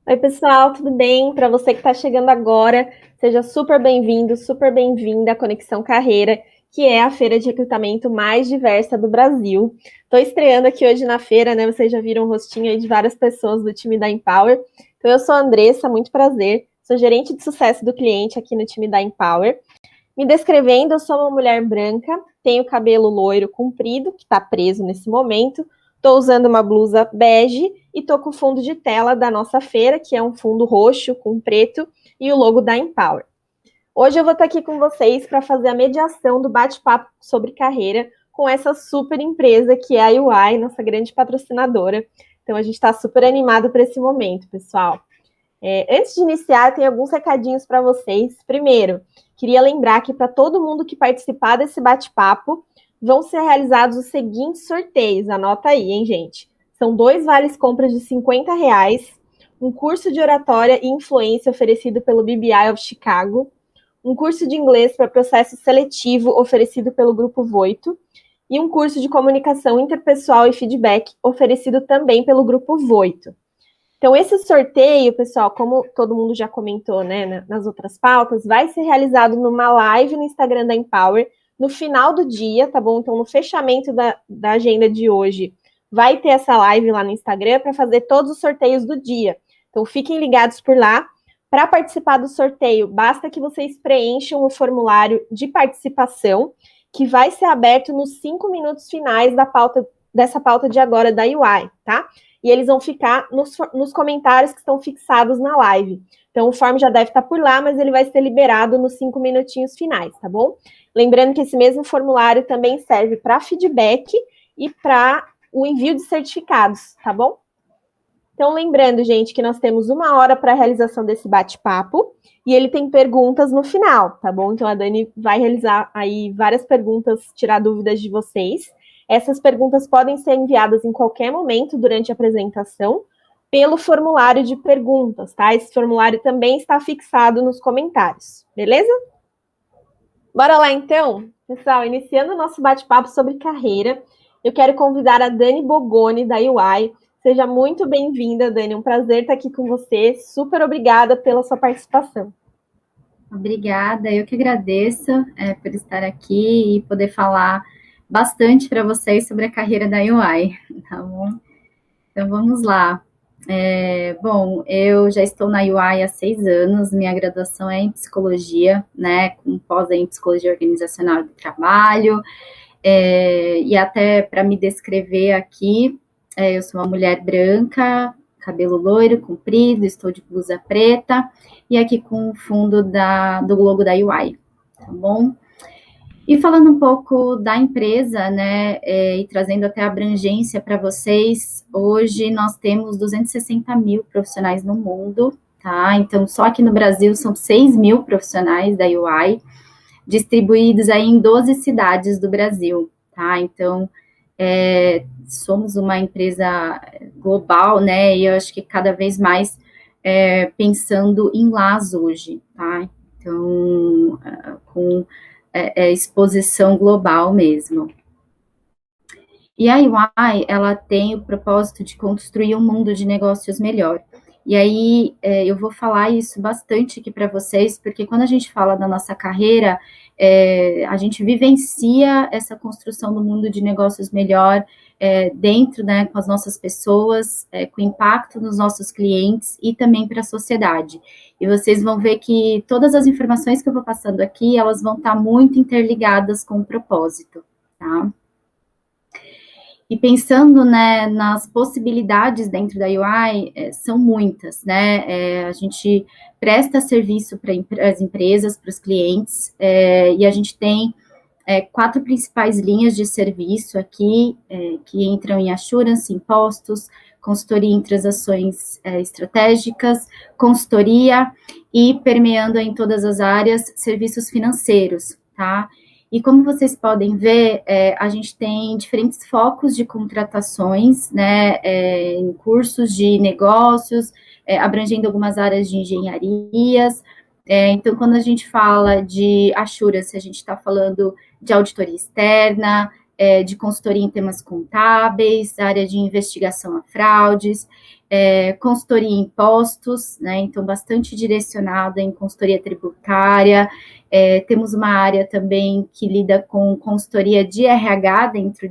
Oi, pessoal, tudo bem? Para você que está chegando agora, seja super bem-vindo, super bem-vinda à Conexão Carreira, que é a feira de recrutamento mais diversa do Brasil. Estou estreando aqui hoje na feira, né? Vocês já viram o rostinho aí de várias pessoas do time da Empower. Então, eu sou a Andressa, muito prazer. Sou gerente de sucesso do cliente aqui no time da Empower. Me descrevendo, eu sou uma mulher branca, tenho cabelo loiro comprido, que está preso nesse momento. Estou usando uma blusa bege e estou com o fundo de tela da nossa feira, que é um fundo roxo com preto e o logo da Empower. Hoje eu vou estar aqui com vocês para fazer a mediação do bate-papo sobre carreira com essa super empresa que é a UI, nossa grande patrocinadora. Então a gente está super animado para esse momento, pessoal. Antes de iniciar, tem alguns recadinhos para vocês. Primeiro, queria lembrar que para todo mundo que participar desse bate-papo, vão ser realizados os seguintes sorteios. Anota aí, hein, gente? São 2 vales compras de R$ 50, um curso de oratória e influência oferecido pelo BBI of Chicago, um curso de inglês para processo seletivo oferecido pelo Grupo Voito e um curso de comunicação interpessoal e feedback oferecido também pelo Grupo Voito. Então, esse sorteio, pessoal, como todo mundo já comentou, né, nas outras pautas, vai ser realizado numa live no Instagram da Empower no final do dia, tá bom? Então, no fechamento da agenda de hoje, vai ter essa live lá no Instagram para fazer todos os sorteios do dia. Então, fiquem ligados por lá. Para participar do sorteio, basta que vocês preencham o formulário de participação, que vai ser aberto nos 5 minutos finais dessa pauta de agora da UI, tá? E eles vão ficar nos comentários que estão fixados na live. Então, o form já deve estar por lá, mas ele vai ser liberado nos 5 minutinhos finais, tá bom? Lembrando que esse mesmo formulário também serve para feedback e para o envio de certificados, tá bom? Então, lembrando, gente, que nós temos 1 hora para a realização desse bate-papo e ele tem perguntas no final, tá bom? Então, a Dani vai realizar aí várias perguntas, tirar dúvidas de vocês. Essas perguntas podem ser enviadas em qualquer momento durante a apresentação pelo formulário de perguntas, tá? Esse formulário também está fixado nos comentários, beleza? Bora lá, então? Pessoal, iniciando o nosso bate-papo sobre carreira, eu quero convidar a Dani Bogoni, da UI. Seja muito bem-vinda, Dani. É um prazer estar aqui com você. Super obrigada pela sua participação. Obrigada, eu que agradeço por estar aqui e poder falar bastante para vocês sobre a carreira da UI, tá bom? Então vamos lá. Bom, eu já estou na UI há 6 anos, minha graduação é em psicologia, né, com pós em psicologia organizacional do trabalho, e até para me descrever aqui, eu sou uma mulher branca, cabelo loiro, comprido, estou de blusa preta, e aqui com o fundo do logo da UI, tá bom? E falando um pouco da empresa, né, e trazendo até abrangência para vocês, hoje nós temos 260 mil profissionais no mundo, tá? Então, só aqui no Brasil são 6 mil profissionais da UI, distribuídos aí em 12 cidades do Brasil, tá? Então, somos uma empresa global, né? E eu acho que cada vez mais pensando em Las hoje, tá? Então, com exposição global mesmo. E a UI, ela tem o propósito de construir um mundo de negócios melhor. E aí, eu vou falar isso bastante aqui para vocês, porque quando a gente fala da nossa carreira, a gente vivencia essa construção do mundo de negócios melhor dentro, né, com as nossas pessoas, com impacto nos nossos clientes e também para a sociedade. E vocês vão ver que todas as informações que eu vou passando aqui, elas vão estar muito interligadas com o propósito, tá? E pensando, né, nas possibilidades dentro da UI, são muitas, né? A gente presta serviço para as empresas, para os clientes, e a gente tem 4 principais linhas de serviço aqui, que entram em assurance, impostos, consultoria em transações estratégicas, consultoria e permeando em todas as áreas, serviços financeiros, tá? E como vocês podem ver, a gente tem diferentes focos de contratações, né, em cursos de negócios, abrangendo algumas áreas de engenharias. Então, quando a gente fala de assurance, a gente está falando de auditoria externa, de consultoria em temas contábeis, área de investigação a fraudes, consultoria em impostos, né, então bastante direcionada em consultoria tributária. Temos uma área também que lida com consultoria de RH dentro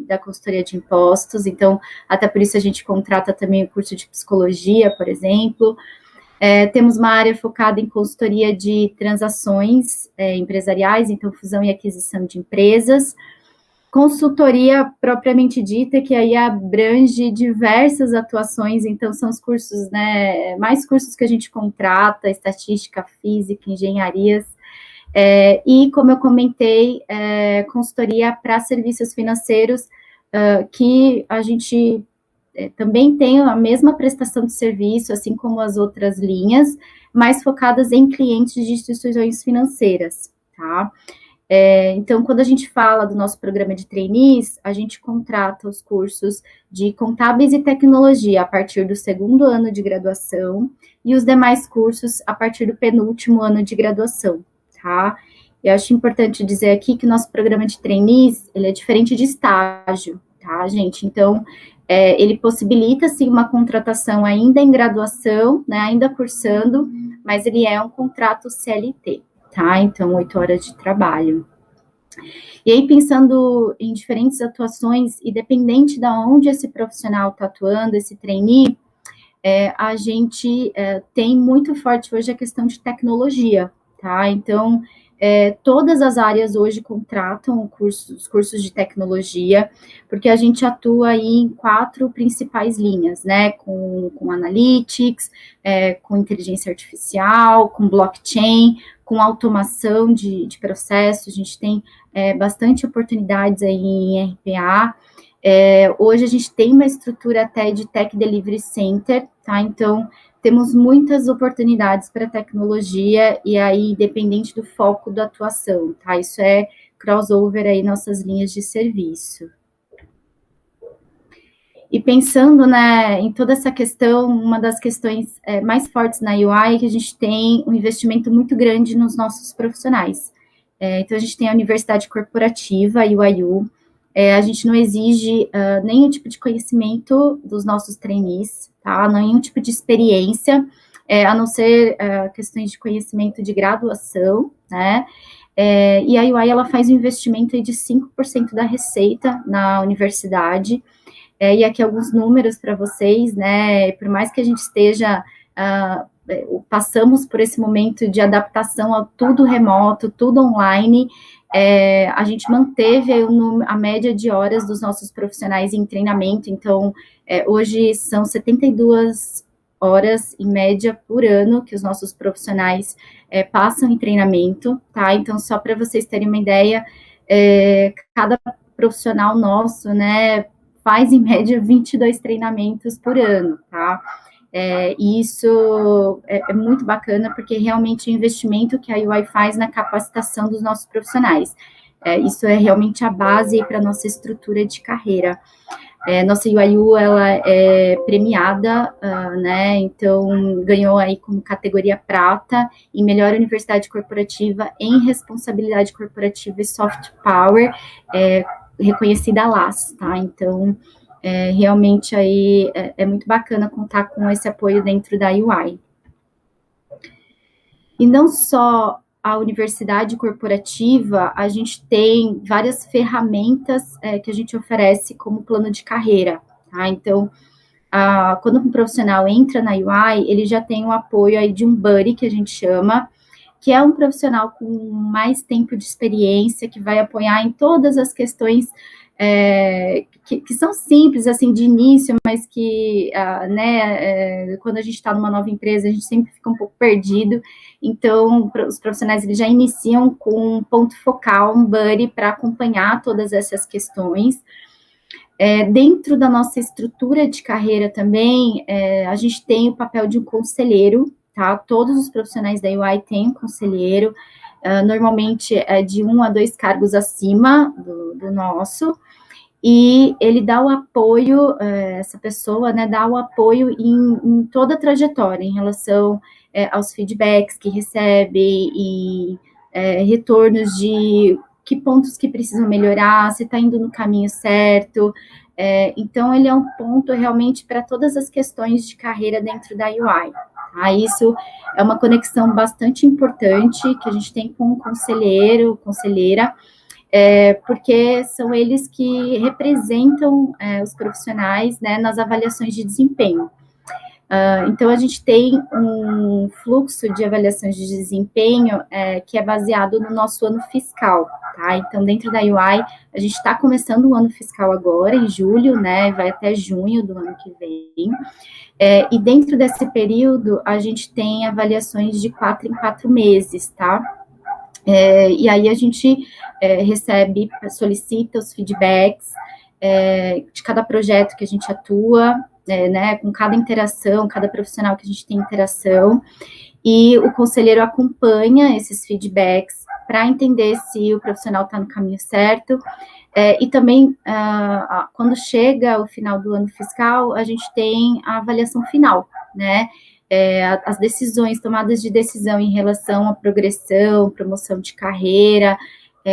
da consultoria de impostos, então até por isso a gente contrata também o curso de psicologia, por exemplo. Temos uma área focada em consultoria de transações empresariais, então fusão e aquisição de empresas. Consultoria propriamente dita, que aí abrange diversas atuações, então são os cursos, né, mais cursos que a gente contrata, estatística, física, engenharias, e como eu comentei, consultoria para serviços financeiros, que a gente também tem a mesma prestação de serviço, assim como as outras linhas, mais focadas em clientes de instituições financeiras, tá? Então, quando a gente fala do nosso programa de trainees, a gente contrata os cursos de contábeis e tecnologia a partir do segundo ano de graduação e os demais cursos a partir do penúltimo ano de graduação, tá? Eu acho importante dizer aqui que o nosso programa de trainees, ele é diferente de estágio, tá, gente? Então, ele possibilita, sim, uma contratação ainda em graduação, né, ainda cursando, mas ele é um contrato CLT. Tá? Então, 8 horas de trabalho. E aí, pensando em diferentes atuações, e dependente de onde esse profissional está atuando, esse trainee, a gente tem muito forte hoje a questão de tecnologia, tá? Então, todas as áreas hoje contratam os cursos de tecnologia, porque a gente atua aí em 4 principais linhas, né? Com analytics, com inteligência artificial, com blockchain, com automação de processos. A gente tem bastante oportunidades aí em RPA. Hoje a gente tem uma estrutura até de Tech Delivery Center, tá? Então, temos muitas oportunidades para tecnologia e aí, dependente do foco da atuação, tá? Isso é crossover aí nossas linhas de serviço. E pensando, né, em toda essa questão, uma das questões mais fortes na UI é que a gente tem um investimento muito grande nos nossos profissionais. Então, a gente tem a Universidade Corporativa, a UIU, a gente não exige nenhum tipo de conhecimento dos nossos trainees, tá? Nenhum tipo de experiência, a não ser questões de conhecimento de graduação, né? E a UI, ela faz um investimento aí de 5% da receita na universidade. E aqui alguns números para vocês, né? Por mais que a gente esteja... passamos por esse momento de adaptação a tudo remoto, tudo online, a gente manteve a média de horas dos nossos profissionais em treinamento, então, hoje são 72 horas, em média, por ano, que os nossos profissionais passam em treinamento, tá? Então, só para vocês terem uma ideia, cada profissional nosso, né, faz, em média, 22 treinamentos por ano, tá? E isso é muito bacana, porque realmente o investimento que a UI faz na capacitação dos nossos profissionais. Isso é realmente a base para a nossa estrutura de carreira. Nossa UIU, ela é premiada, né, então ganhou aí como categoria prata em melhor universidade corporativa em responsabilidade corporativa e soft power, reconhecida LAS, tá? Então, realmente aí é muito bacana contar com esse apoio dentro da UI. E não só a universidade corporativa, a gente tem várias ferramentas que a gente oferece como plano de carreira, tá? Então, quando um profissional entra na UI, ele já tem o apoio aí de um buddy, que a gente chama, que é um profissional com mais tempo de experiência, que vai apoiar em todas as questões que são simples, assim, de início, mas que, né, quando a gente está numa nova empresa, a gente sempre fica um pouco perdido. Então, os profissionais, eles já iniciam com um ponto focal, um buddy, para acompanhar todas essas questões. Dentro da nossa estrutura de carreira também, a gente tem o papel de um conselheiro, tá? Todos os profissionais da UI têm um conselheiro, normalmente é de 1 a 2 cargos acima do nosso, e ele dá o apoio, essa pessoa, né, dá o apoio em toda a trajetória, em relação aos feedbacks que recebe, e retornos de que pontos que precisam melhorar, se está indo no caminho certo. Então, ele é um ponto realmente para todas as questões de carreira dentro da UI. Tá? Isso é uma conexão bastante importante que a gente tem com o conselheiro, conselheira, porque são eles que representam os profissionais, né, nas avaliações de desempenho. Então, a gente tem um fluxo de avaliações de desempenho que é baseado no nosso ano fiscal, tá? Então, dentro da UI, a gente está começando o ano fiscal agora, em julho, né? Vai até junho do ano que vem. E dentro desse período, a gente tem avaliações de 4 em 4 meses, tá? E aí a gente recebe, solicita os feedbacks de cada projeto que a gente atua, né, com cada interação, cada profissional que a gente tem interação, e o conselheiro acompanha esses feedbacks para entender se o profissional está no caminho certo, e também, quando chega o final do ano fiscal, a gente tem a avaliação final, né, as decisões, tomadas de decisão em relação à progressão, promoção de carreira,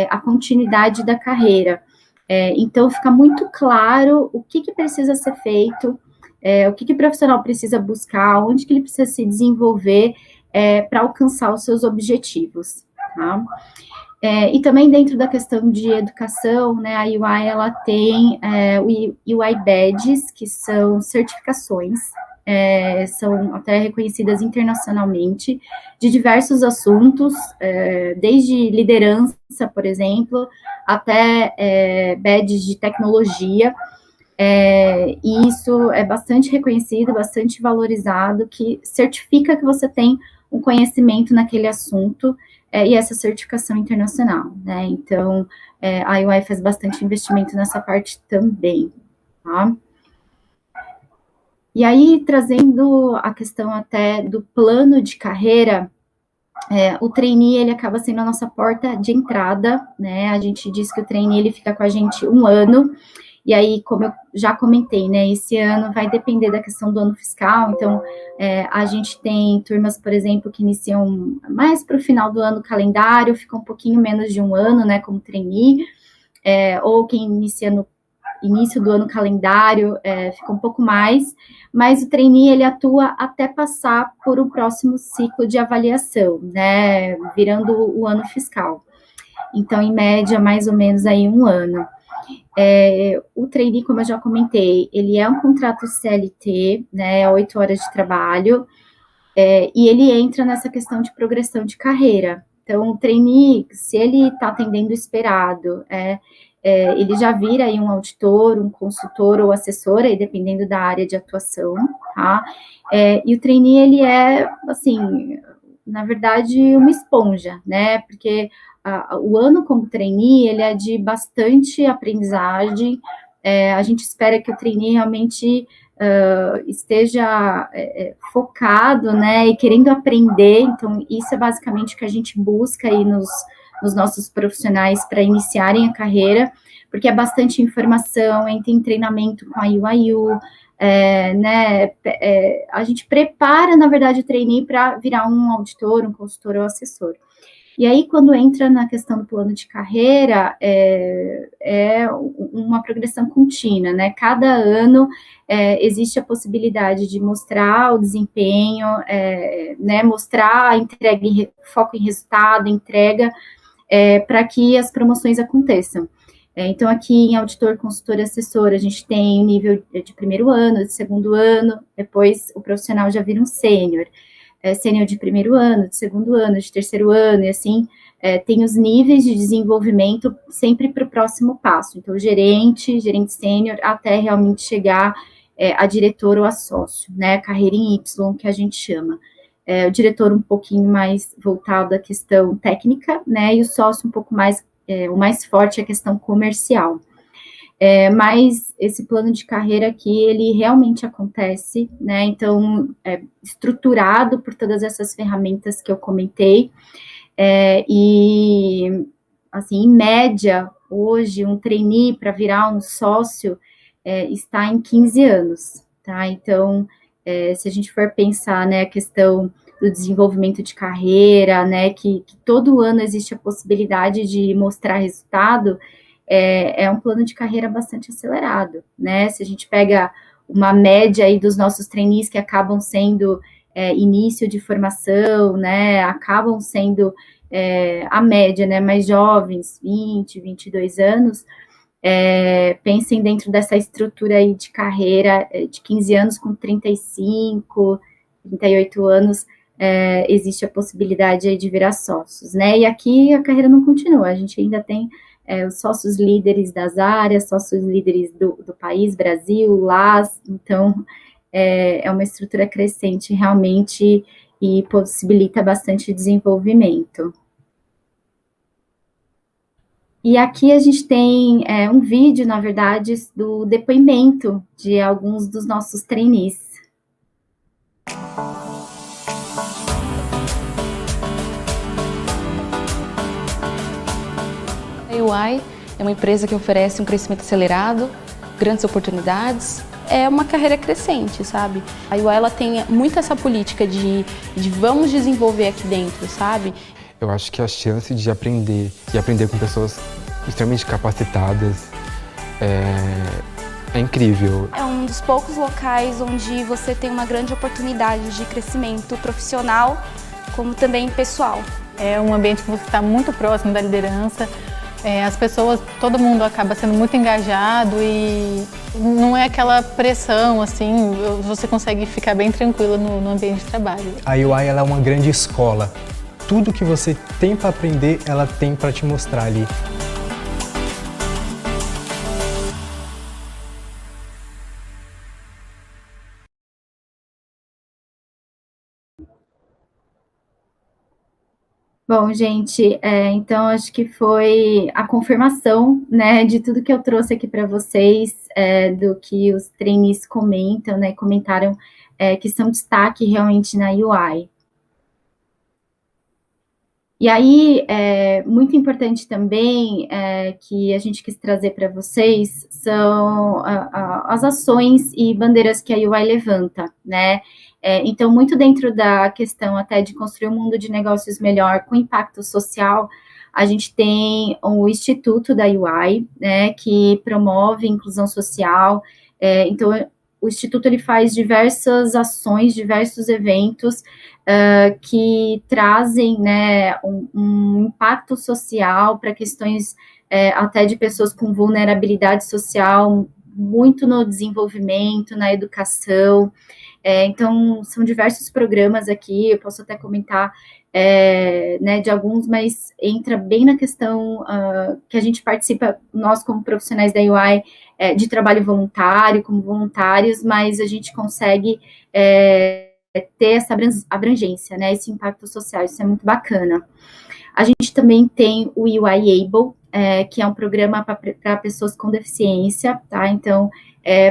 a continuidade da carreira. Então, fica muito claro o que precisa ser feito, o que o profissional precisa buscar, onde que ele precisa se desenvolver para alcançar os seus objetivos, tá? E também dentro da questão de educação, né, a UI, ela tem o UI Badges, que são certificações, são até reconhecidas internacionalmente, de diversos assuntos, desde liderança, por exemplo, até badges de tecnologia, e isso é bastante reconhecido, bastante valorizado, que certifica que você tem um conhecimento naquele assunto, e essa certificação internacional, né? Então, a UI faz bastante investimento nessa parte também, tá? E aí, trazendo a questão até do plano de carreira, o trainee, ele acaba sendo a nossa porta de entrada, né? A gente diz que o trainee, ele fica com a gente 1 ano, e aí, como eu já comentei, né, esse ano vai depender da questão do ano fiscal, então, a gente tem turmas, por exemplo, que iniciam mais para o final do ano calendário, fica um pouquinho menos de 1 ano, né, como trainee, ou quem inicia no início do ano calendário, fica um pouco mais, mas o trainee, ele atua até passar por um próximo ciclo de avaliação, né, virando o ano fiscal. Então, em média, mais ou menos aí 1 ano. O trainee, como eu já comentei, ele é um contrato CLT, né, 8 horas de trabalho, e ele entra nessa questão de progressão de carreira. Então, o trainee, se ele está atendendo o esperado, ele já vira aí um auditor, um consultor ou assessor, aí dependendo da área de atuação, tá? E o trainee, ele é, assim, na verdade, uma esponja, né? Porque o ano como trainee, ele é de bastante aprendizagem, a gente espera que o trainee realmente esteja focado, né, e querendo aprender, então isso é basicamente o que a gente busca aí nos nossos profissionais para iniciarem a carreira, porque é bastante informação, tem treinamento com a UIU, né, a gente prepara, na verdade, o trainee para virar um auditor, um consultor ou assessor. E aí, quando entra na questão do plano de carreira, é uma progressão contínua, né? Cada ano existe a possibilidade de mostrar o desempenho, né? Mostrar a entrega, foco em resultado, entrega, para que as promoções aconteçam. Então, aqui em auditor, consultor e assessor, a gente tem o nível de 1º ano, de 2º ano, depois o profissional já vira um sênior. Sênior de 1º ano, de 2º ano, de 3º ano, e assim, tem os níveis de desenvolvimento sempre para o próximo passo. Então, gerente sênior, até realmente chegar a diretor ou a sócio, né? Carreira em Y, que a gente chama. O diretor um pouquinho mais voltado à questão técnica, né? E o sócio um pouco mais, o mais forte é a questão comercial. Mas esse plano de carreira aqui, ele realmente acontece, né, então, estruturado por todas essas ferramentas que eu comentei, e, assim, em média, hoje, um trainee para virar um sócio está em 15 anos, tá, então, se a gente for pensar, né, a questão do desenvolvimento de carreira, né, que todo ano existe a possibilidade de mostrar resultado, é um plano de carreira bastante acelerado, né? Se a gente pega uma média aí dos nossos trainees que acabam sendo início de formação, né, acabam sendo a média, né, mais jovens, 20, 22 anos, pensem dentro dessa estrutura aí de carreira de 15 anos com 35, 38 anos, existe a possibilidade aí de virar sócios, né? E aqui a carreira não continua, a gente ainda tem os sócios líderes das áreas, sócios líderes do país, Brasil, LAS, então é uma estrutura crescente realmente e possibilita bastante desenvolvimento. E aqui a gente tem um vídeo, na verdade, do depoimento de alguns dos nossos trainees. A UI é uma empresa que oferece um crescimento acelerado, grandes oportunidades, é uma carreira crescente, sabe? A UI ela tem muito essa política de vamos desenvolver aqui dentro, sabe? Eu acho que a chance de aprender e aprender com pessoas extremamente capacitadas é incrível. É um dos poucos locais onde você tem uma grande oportunidade de crescimento profissional, como também pessoal. É um ambiente que você está muito próximo da liderança, as pessoas, todo mundo acaba sendo muito engajado e não é aquela pressão, assim, você consegue ficar bem tranquilo no ambiente de trabalho. A UI ela é uma grande escola. Tudo que você tem para aprender, ela tem para te mostrar ali. Bom, gente, então acho que foi a confirmação, né, de tudo que eu trouxe aqui para vocês, do que os trainees comentam, né, comentaram que são destaque realmente na UI. E aí, muito importante também, que a gente quis trazer para vocês, são as ações e bandeiras que a UI levanta, né? Então, muito dentro da questão até de construir um mundo de negócios melhor com impacto social, a gente tem o Instituto da UI, né, que promove inclusão social. Então, o Instituto ele faz diversas ações, diversos eventos que trazem, né, um impacto social para questões até de pessoas com vulnerabilidade social, muito no desenvolvimento, na educação. Então, são diversos programas aqui, eu posso até comentar né, de alguns, mas entra bem na questão que a gente participa, nós como profissionais da UI, de trabalho voluntário, como voluntários, mas a gente consegue ter essa abrangência, né, esse impacto social, isso é muito bacana. A gente também tem o UI Able, que é um programa para pessoas com deficiência, tá? Então,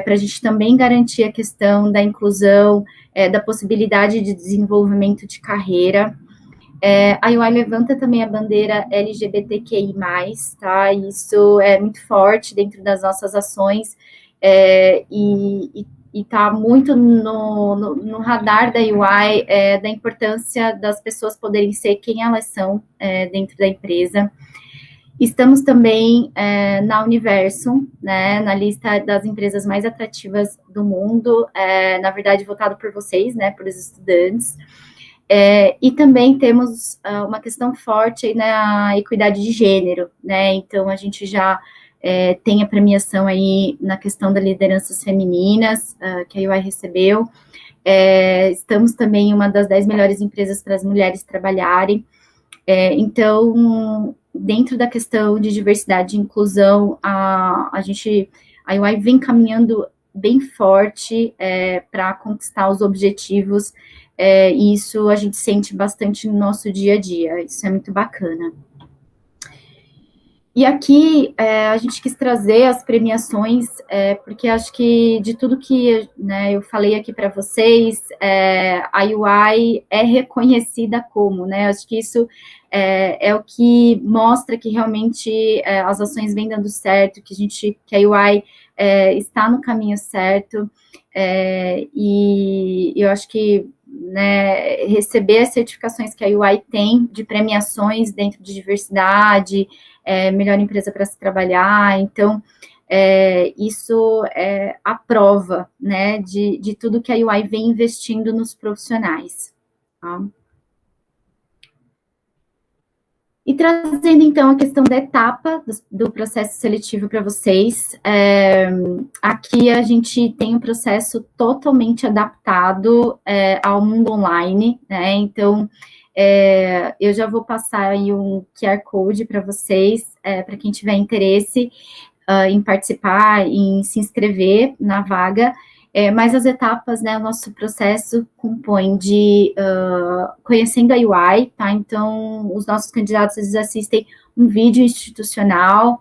para a gente também garantir a questão da inclusão, da possibilidade de desenvolvimento de carreira. A UI levanta também a bandeira LGBTQI+, tá? Isso é muito forte dentro das nossas ações, e está muito no radar da UI, da importância das pessoas poderem ser quem elas são dentro da empresa. Estamos também na Universo, né, na lista das empresas mais atrativas do mundo, na verdade, votado por vocês, né, por os estudantes. E também temos uma questão forte aí na equidade de gênero, né, então a gente já tem a premiação aí na questão das lideranças femininas, que a UI recebeu. Estamos também em uma das 10 melhores empresas para as mulheres trabalharem. Então, dentro da questão de diversidade e inclusão, a UI vem caminhando bem forte para conquistar os objetivos, e isso a gente sente bastante no nosso dia a dia, isso é muito bacana. E aqui a gente quis trazer as premiações, porque acho que de tudo que, né, eu falei aqui para vocês, a UI é reconhecida como, né, acho que isso é o que mostra que realmente as ações vêm dando certo, que a UI está no caminho certo, e eu acho que né, receber as certificações que a UI tem de premiações dentro de diversidade, melhor empresa para se trabalhar. Então, isso é a prova, né, de tudo que a UI vem investindo nos profissionais. Tá? E trazendo, então, a questão da etapa do processo seletivo para vocês, aqui a gente tem um processo totalmente adaptado ao mundo online, né? Então, eu já vou passar aí um QR Code para vocês, para quem tiver interesse em participar, em se inscrever na vaga. Mas as etapas, né, o nosso processo compõe de conhecendo a UI, tá? Então, os nossos candidatos, eles assistem um vídeo institucional,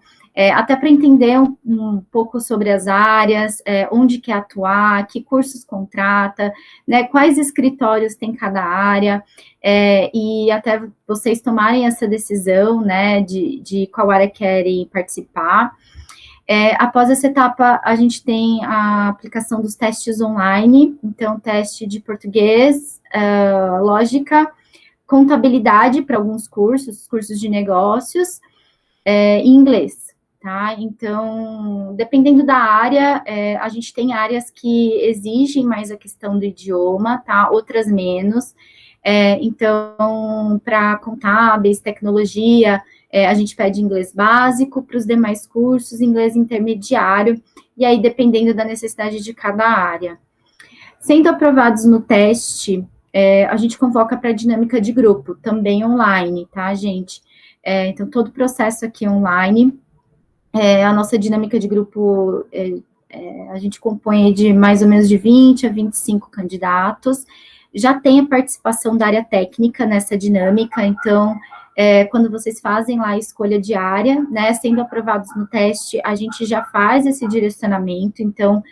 até para entender um pouco sobre as áreas, onde quer atuar, que cursos contrata, né, quais escritórios tem cada área, e até vocês tomarem essa decisão, né, de qual área querem participar. Após essa etapa, a gente tem a aplicação dos testes online, então, teste de português, lógica, contabilidade para alguns cursos de negócios, e inglês, tá? Então, dependendo da área, a gente tem áreas que exigem mais a questão do idioma, tá? Outras menos. Então, para contábeis, tecnologia, a gente pede inglês básico, para os demais cursos, inglês intermediário, e aí dependendo da necessidade de cada área. Sendo aprovados no teste, a gente convoca para a dinâmica de grupo, também online, tá, gente? Então, todo o processo aqui é online. A nossa dinâmica de grupo, a gente compõe de mais ou menos de 20 a 25 candidatos. Já tem a participação da área técnica nessa dinâmica, então, quando vocês fazem lá a escolha de área, né, sendo aprovados no teste, a gente já faz esse direcionamento, então,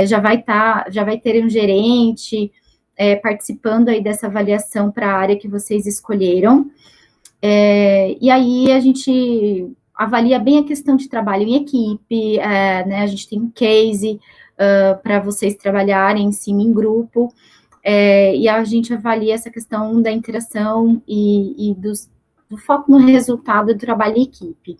já vai ter um gerente participando aí dessa avaliação para a área que vocês escolheram, e aí a gente avalia bem a questão de trabalho em equipe, né, a gente tem um case para vocês trabalharem em cima em grupo, e a gente avalia essa questão da interação e do foco no resultado do trabalho em equipe.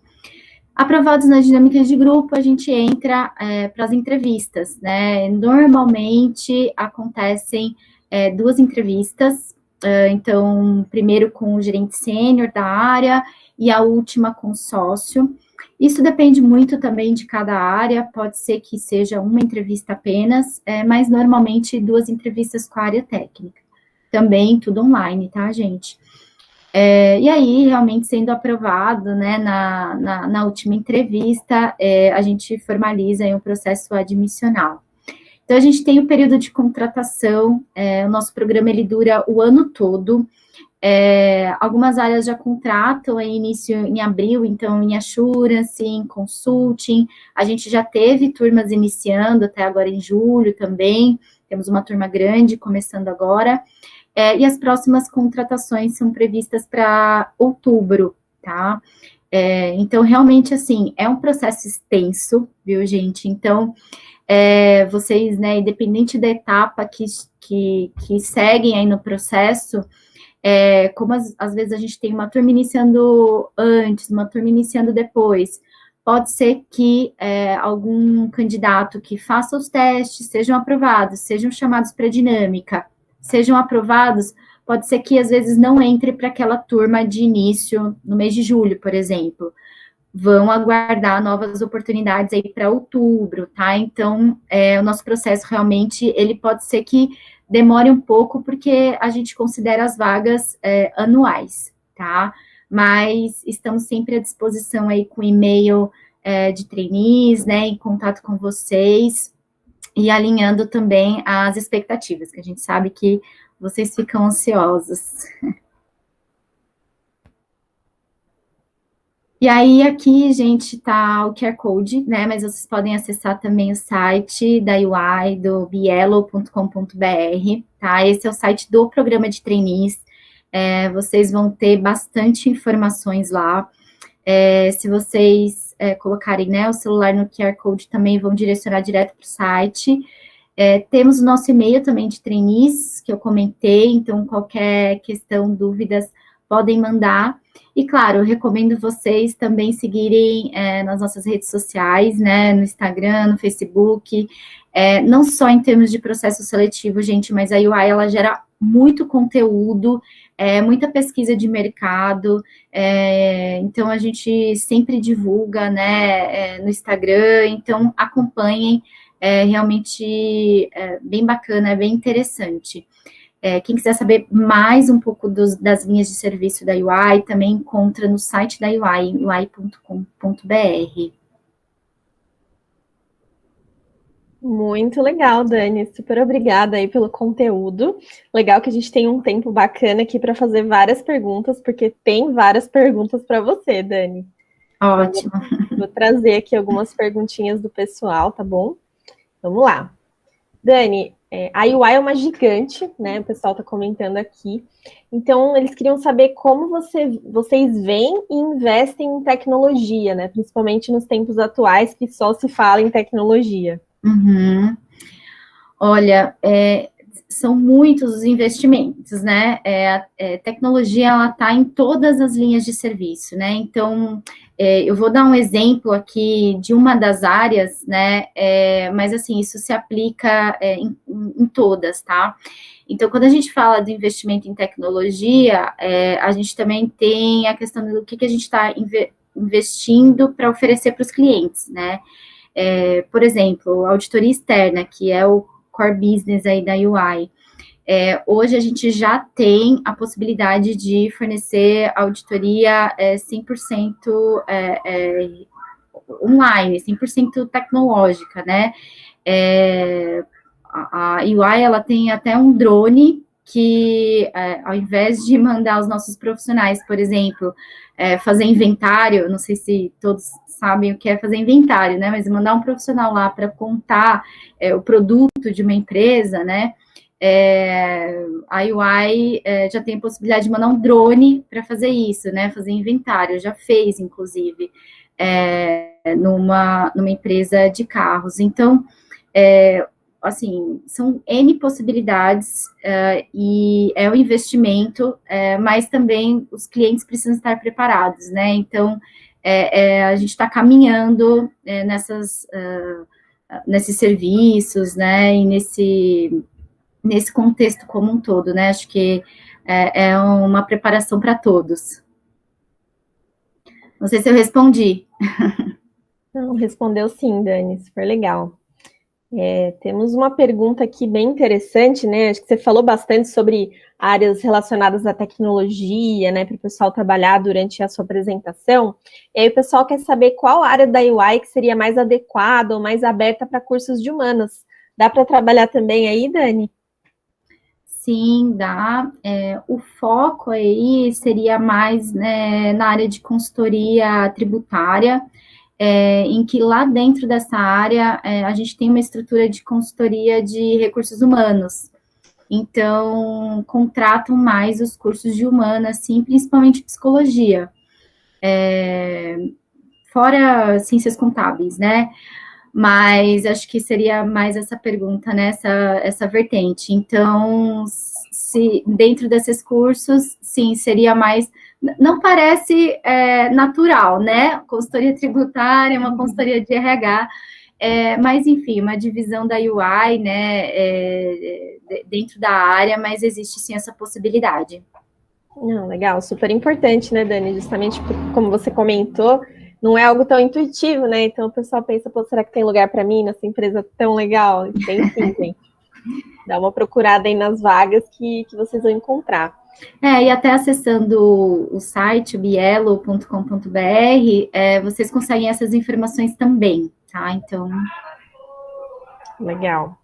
Aprovados nas dinâmicas de grupo, a gente entra para as entrevistas, né? Normalmente acontecem 2 entrevistas, então, primeiro com o gerente sênior da área e a última com o sócio. Isso depende muito também de cada área, pode ser que seja uma entrevista apenas, mas normalmente 2 entrevistas com a área técnica. Também tudo online, tá, gente? E aí, realmente, sendo aprovado, né, na última entrevista, a gente formaliza aí um processo admissional. Então, a gente tem o período de contratação, o nosso programa, ele dura o ano todo. Algumas áreas já contratam início em abril, então em assurance, em consulting, a gente já teve turmas iniciando até agora em julho também, temos uma turma grande começando agora, e as próximas contratações são previstas para outubro, tá? Então, realmente, assim, é um processo extenso, viu, gente? Então, vocês, né, independente da etapa que seguem aí no processo, como às vezes a gente tem uma turma iniciando antes, uma turma iniciando depois, pode ser que algum candidato que faça os testes sejam aprovados, sejam chamados para dinâmica, sejam aprovados, pode ser que às vezes não entre para aquela turma de início no mês de julho, por exemplo. Vão aguardar novas oportunidades aí para outubro, tá? Então, o nosso processo realmente, ele pode ser que demore um pouco, porque a gente considera as vagas anuais, tá? Mas estamos sempre à disposição aí com e-mail de trainees, né, em contato com vocês, e alinhando também as expectativas, que a gente sabe que vocês ficam ansiosos. E aí, aqui, gente, tá o QR Code, né, mas vocês podem acessar também o site da UI, do bielo.com.br, tá? Esse é o site do programa de trainees, vocês vão ter bastante informações lá. Se vocês colocarem, né, o celular no QR Code, também vão direcionar direto para o site. Temos o nosso e-mail também de trainees, que eu comentei, então qualquer questão, dúvidas, podem mandar. E, claro, eu recomendo vocês também seguirem nas nossas redes sociais, né, no Instagram, no Facebook, não só em termos de processo seletivo, gente, mas a UI, ela gera muito conteúdo, muita pesquisa de mercado, então a gente sempre divulga, né, no Instagram, então acompanhem, realmente bem bacana, bem interessante. Quem quiser saber mais um pouco das linhas de serviço da UI, também encontra no site da UI, ui.com.br. Muito legal, Dani. Super obrigada aí pelo conteúdo. Legal que a gente tem um tempo bacana aqui para fazer várias perguntas, porque tem várias perguntas para você, Dani. Ótimo. Vou trazer aqui algumas perguntinhas do pessoal, tá bom? Vamos lá. Dani, a UI é uma gigante, né? O pessoal está comentando aqui. Então, eles queriam saber como vocês veem e investem em tecnologia, né? Principalmente nos tempos atuais, que só se fala em tecnologia. Uhum. Olha, são muitos os investimentos, né? Tecnologia, ela está em todas as linhas de serviço, né? Então, eu vou dar um exemplo aqui de uma das áreas, né? Mas, assim, isso se aplica em todas, tá? Então, quando a gente fala de investimento em tecnologia, a gente também tem a questão do que a gente está investindo para oferecer para os clientes, né? Por exemplo, auditoria externa, que é o core business aí da UI. Hoje a gente já tem a possibilidade de fornecer auditoria 100% online, 100% tecnológica, né? A UI, ela tem até um drone que, ao invés de mandar os nossos profissionais, por exemplo, fazer inventário, não sei se todos sabem o que é fazer inventário, né? Mas mandar um profissional lá para contar o produto de uma empresa, né? A UI já tem a possibilidade de mandar um drone para fazer isso, né? Fazer inventário, já fez, inclusive, numa empresa de carros. Então, assim, são N possibilidades e é um investimento, mas também os clientes precisam estar preparados, né? Então, a gente está caminhando nesses serviços, né? E nesse contexto como um todo, né? Acho que é uma preparação para todos. Não sei se eu respondi. Não, respondeu sim, Dani, super legal. Temos uma pergunta aqui bem interessante, né? Acho que você falou bastante sobre áreas relacionadas à tecnologia, né? Para o pessoal trabalhar durante a sua apresentação. E aí o pessoal quer saber qual área da UI que seria mais adequada ou mais aberta para cursos de humanas. Dá para trabalhar também aí, Dani? Sim, dá. O foco aí seria mais, né, na área de consultoria tributária, em que lá dentro dessa área a gente tem uma estrutura de consultoria de recursos humanos. Então, contratam mais os cursos de humanas, assim, principalmente psicologia, fora ciências contábeis, né? Mas acho que seria mais essa pergunta, né? Essa vertente. Então, se dentro desses cursos, sim, seria mais. Não parece natural, né? Consultoria tributária, uma consultoria de RH, mas enfim, uma divisão da UI, né? Dentro da área, mas existe sim essa possibilidade. Não, legal, super importante, né, Dani? Justamente como você comentou, não é algo tão intuitivo, né? Então o pessoal pensa, pô, será que tem lugar para mim nessa empresa tão legal? Tem sim, gente. Dá uma procurada aí nas vagas que vocês vão encontrar. E até acessando o site bielo.com.br, vocês conseguem essas informações também, tá? Então. Legal.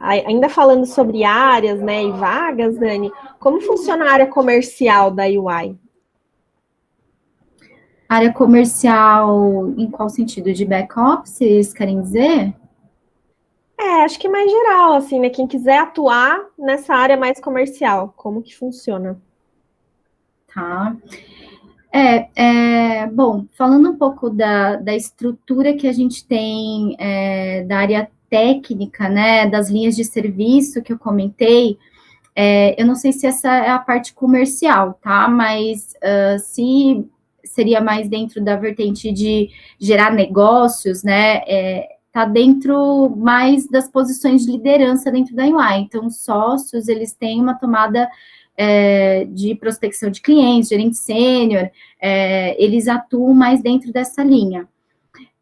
Ainda falando sobre áreas, né, e vagas, Dani, como funciona a área comercial da UI? Área comercial, em qual sentido? De back-office, vocês querem dizer? Acho que mais geral, assim, né? Quem quiser atuar nessa área mais comercial, como que funciona? Tá. Bom, falando um pouco da estrutura que a gente tem da área técnica, né, das linhas de serviço que eu comentei, eu não sei se essa é a parte comercial, tá? Mas se seria mais dentro da vertente de gerar negócios, né? Tá dentro mais das posições de liderança dentro da UI. Então, os sócios, eles têm uma tomada de prospecção de clientes, gerente sênior, eles atuam mais dentro dessa linha.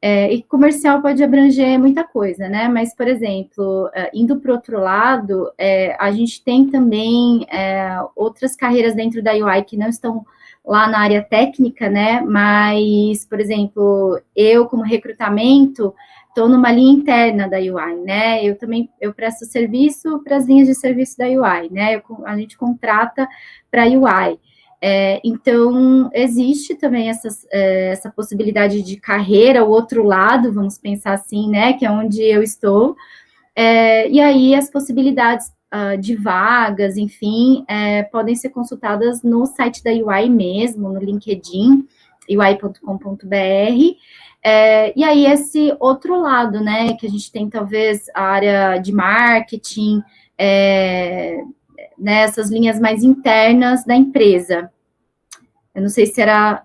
E comercial pode abranger muita coisa, né? Mas, por exemplo, indo para o outro lado, a gente tem também outras carreiras dentro da UI que não estão lá na área técnica, né? Mas, por exemplo, eu, como recrutamento, estou numa linha interna da UI, né? Eu presto serviço para as linhas de serviço da UI, né? A gente contrata para a UI. Então, existe também essa possibilidade de carreira, o outro lado, vamos pensar assim, né, que é onde eu estou, e aí as possibilidades de vagas, enfim, podem ser consultadas no site da UI mesmo, no LinkedIn, ui.com.br, e aí esse outro lado, né, que a gente tem talvez a área de marketing, né, essas linhas mais internas da empresa. Eu não sei se era,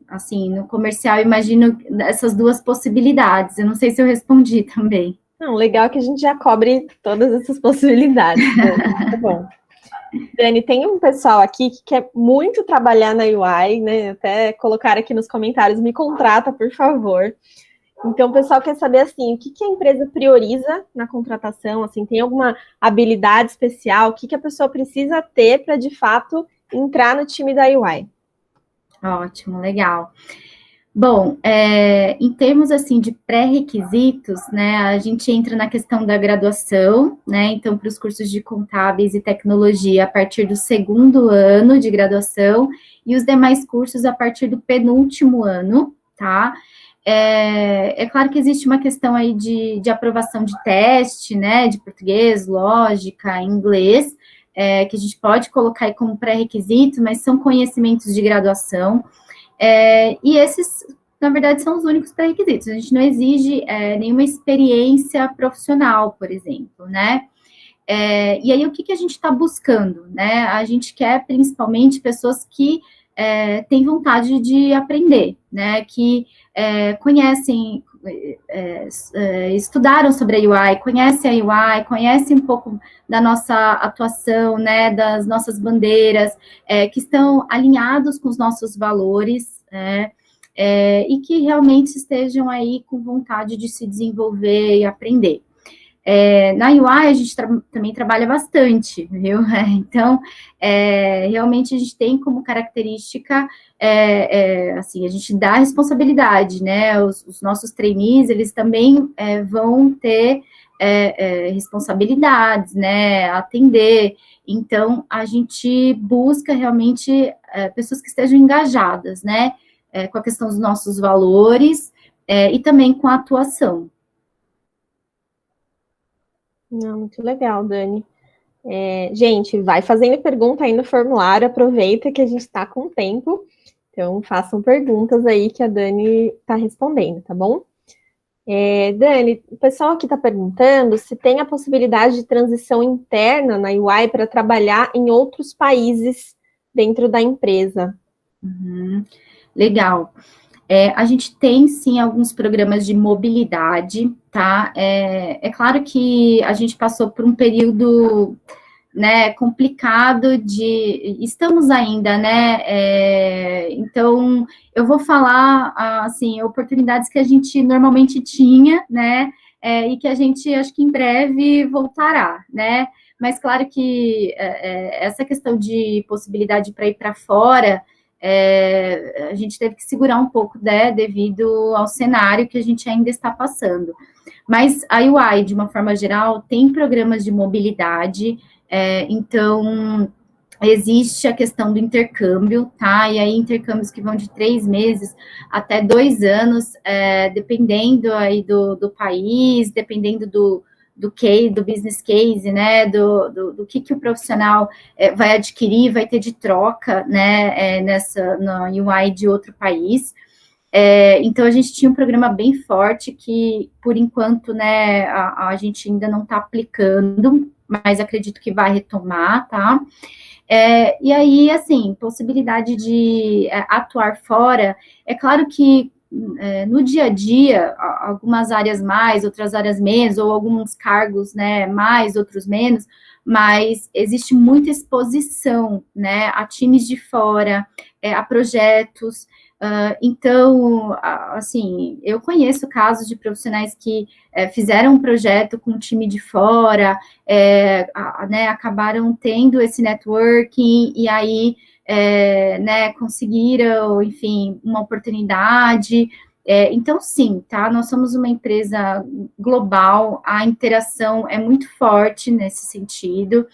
assim, no comercial, eu imagino essas duas possibilidades. Eu não sei se eu respondi também. Não, legal que a gente já cobre todas essas possibilidades. Né? Muito bom. Dani, tem um pessoal aqui que quer muito trabalhar na UI, né? Até colocar aqui nos comentários, me contrata, por favor. Então, o pessoal quer saber, assim, o que a empresa prioriza na contratação? Assim, tem alguma habilidade especial? O que a pessoa precisa ter para, de fato, entrar no time da UI? Ótimo, legal. Bom, em termos, assim, de pré-requisitos, né, a gente entra na questão da graduação, né, então, para os cursos de contábeis e tecnologia, a partir do 2º ano de graduação, e os demais cursos a partir do penúltimo ano, tá? É claro que existe uma questão aí de aprovação de teste, né, de português, lógica, inglês, que a gente pode colocar aí como pré-requisito, mas são conhecimentos de graduação, e esses, na verdade, são os únicos pré-requisitos. A gente não exige nenhuma experiência profissional, por exemplo, né? E aí, o que a gente está buscando, né? A gente quer, principalmente, pessoas que têm vontade de aprender, né? Que conhecem, estudaram sobre a UI, conhecem a UI, conhecem um pouco da nossa atuação, né, das nossas bandeiras, que estão alinhados com os nossos valores, e que realmente estejam aí com vontade de se desenvolver e aprender. Na UI, a gente também trabalha bastante, viu? Então, realmente a gente tem como característica, assim, a gente dá responsabilidade, né? Os nossos trainees, eles também vão ter responsabilidades, né? Atender. Então, a gente busca realmente pessoas que estejam engajadas, né? Com a questão dos nossos valores e também com a atuação. Não, muito legal, Dani. Gente, vai fazendo pergunta aí no formulário, aproveita que a gente está com tempo. Então, façam perguntas aí que a Dani está respondendo, tá bom? Dani, o pessoal aqui está perguntando se tem a possibilidade de transição interna na UI para trabalhar em outros países dentro da empresa. Legal. A gente tem, sim, alguns programas de mobilidade, tá? É claro que a gente passou por um período, né, complicado estamos ainda, né? Então, eu vou falar, assim, oportunidades que a gente normalmente tinha, né? E que a gente, acho que em breve voltará, né? Mas, claro que essa questão de possibilidade para ir para fora, a gente teve que segurar um pouco, né, devido ao cenário que a gente ainda está passando. Mas a UI, de uma forma geral, tem programas de mobilidade, então existe a questão do intercâmbio, tá? E aí intercâmbios que vão de 3 meses até 2 anos, dependendo aí do país, dependendo do business case, né, do que o profissional vai adquirir, vai ter de troca, né, na UI de outro país. Então, a gente tinha um programa bem forte que, por enquanto, né, a gente ainda não está aplicando, mas acredito que vai retomar, tá? E aí, assim, possibilidade de atuar fora, é claro que no dia a dia, algumas áreas mais, outras áreas menos, ou alguns cargos, né, mais, outros menos, mas existe muita exposição, né, a times de fora, a projetos. Então, assim, eu conheço casos de profissionais que fizeram um projeto com um time de fora, né, acabaram tendo esse networking, e aí, né, conseguiram, enfim, uma oportunidade. Então, sim, tá? Nós somos uma empresa global, a interação é muito forte nesse sentido.